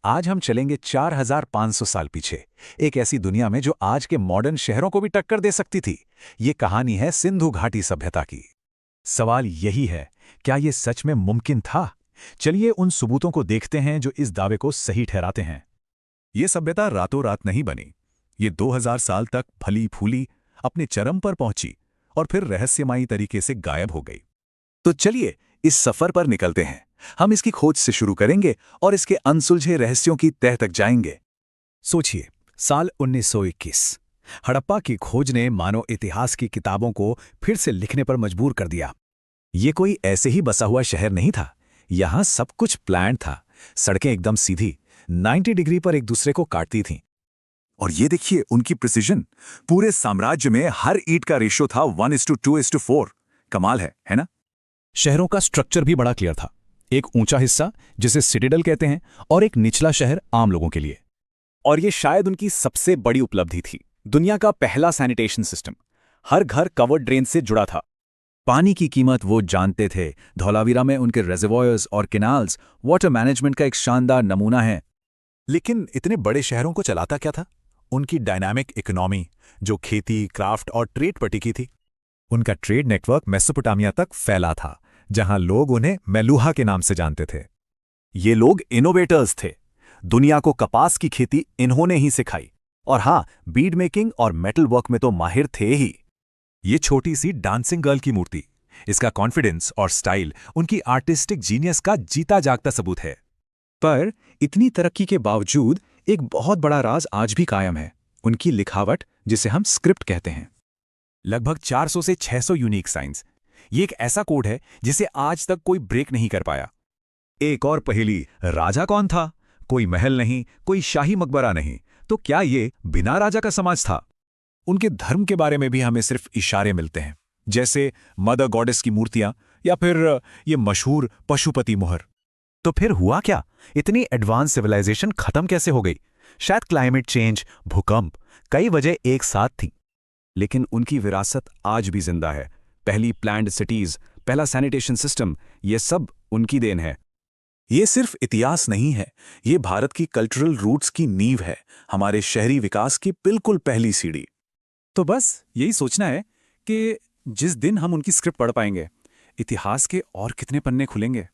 आज हम चलेंगे 4500 साल पीछे, एक ऐसी दुनिया में जो आज के मॉडर्न शहरों को भी टक्कर दे सकती थी। ये कहानी है सिंधु घाटी सभ्यता की। सवाल यही है, क्या ये सच में मुमकिन था? चलिए उन सबूतों को देखते हैं जो इस दावे को सही ठहराते हैं। ये सभ्यता रातों रात नहीं बनी। ये 2000 साल तक फली फूली, अपने चरम पर पहुंची और फिर रहस्यमयी तरीके से गायब हो गई। तो चलिए इस सफर पर निकलते हैं। हम इसकी खोज से शुरू करेंगे और इसके अनसुलझे रहस्यों की तह तक जाएंगे। सोचिए, साल 1921। हड़प्पा की खोज ने मानव इतिहास की किताबों को फिर से लिखने पर मजबूर कर दिया। ये कोई ऐसे ही बसा हुआ शहर नहीं था। यहाँ सब कुछ प्लान था। सड़कें एकदम सीधी, 90 डिग्री पर एक दूसरे को काटती थीं। और ये देखिए उनकी प्रिसिजन। पूरे साम्राज्य में हर ईंट का रेशियो था 1:2:4। कमाल है ना? शहरों का स्ट्रक्चर भी बड़ा क्लियर था। एक ऊंचा हिस्सा जिसे सिटिडल कहते हैं और एक निचला शहर आम लोगों के लिए। और ये शायद उनकी सबसे बड़ी उपलब्धि थी। दुनिया का पहला सैनिटेशन सिस्टम। हर घर कवर्ड ड्रेन से जुड़ा था। पानी की कीमत वो जानते थे। धौलावीरा में उनके रेजर्वॉयर्स और कैनाल्स वाटर मैनेजमेंट का एक शानदार नमूना है। लेकिन इतने बड़े शहरों को चलाता क्या था? उनकी डायनामिक इकोनॉमी, जो खेती, क्राफ्ट और ट्रेड पर टिकी थी। उनका ट्रेड नेटवर्क मेसोपोटामिया तक फैला था, जहां लोग उन्हें मेलुहा के नाम से जानते थे। ये लोग इनोवेटर्स थे। दुनिया को कपास की खेती इन्होंने ही सिखाई। और हाँ, बीड मेकिंग और मेटल वर्क में तो माहिर थे ही। ये छोटी सी डांसिंग गर्ल की मूर्ति, इसका कॉन्फिडेंस और स्टाइल उनकी आर्टिस्टिक जीनियस का जीता जागता सबूत है। पर इतनी तरक्की के बावजूद एक बहुत बड़ा राज आज भी कायम है, उनकी लिखावट, जिसे हम स्क्रिप्ट कहते हैं। लगभग 400 से 600 यूनिक साइंस। ये एक ऐसा कोड है जिसे आज तक कोई ब्रेक नहीं कर पाया। एक और पहेली, राजा कौन था? कोई महल नहीं, कोई शाही मकबरा नहीं, तो क्या ये बिना राजा का समाज था? उनके धर्म के बारे में भी हमें सिर्फ इशारे मिलते हैं, जैसे मदर गॉडेस की मूर्तियां या फिर ये मशहूर पशुपति मोहर। तो फिर हुआ क्या? इतनी एडवांस सिविलाइजेशन खत्म कैसे हो गई? शायद क्लाइमेट चेंज, भूकंप, कई वजह एक साथ थी। लेकिन उनकी विरासत आज भी जिंदा है। पहली प्लान्ड सिटीज, पहला सैनिटेशन सिस्टम, ये सब उनकी देन है। ये सिर्फ इतिहास नहीं है, ये भारत की कल्चरल रूट्स की नींव है, हमारे शहरी विकास की बिल्कुल पहली सीढ़ी। तो बस यही सोचना है कि जिस दिन हम उनकी स्क्रिप्ट पढ़ पाएंगे, इतिहास के और कितने पन्ने खुलेंगे।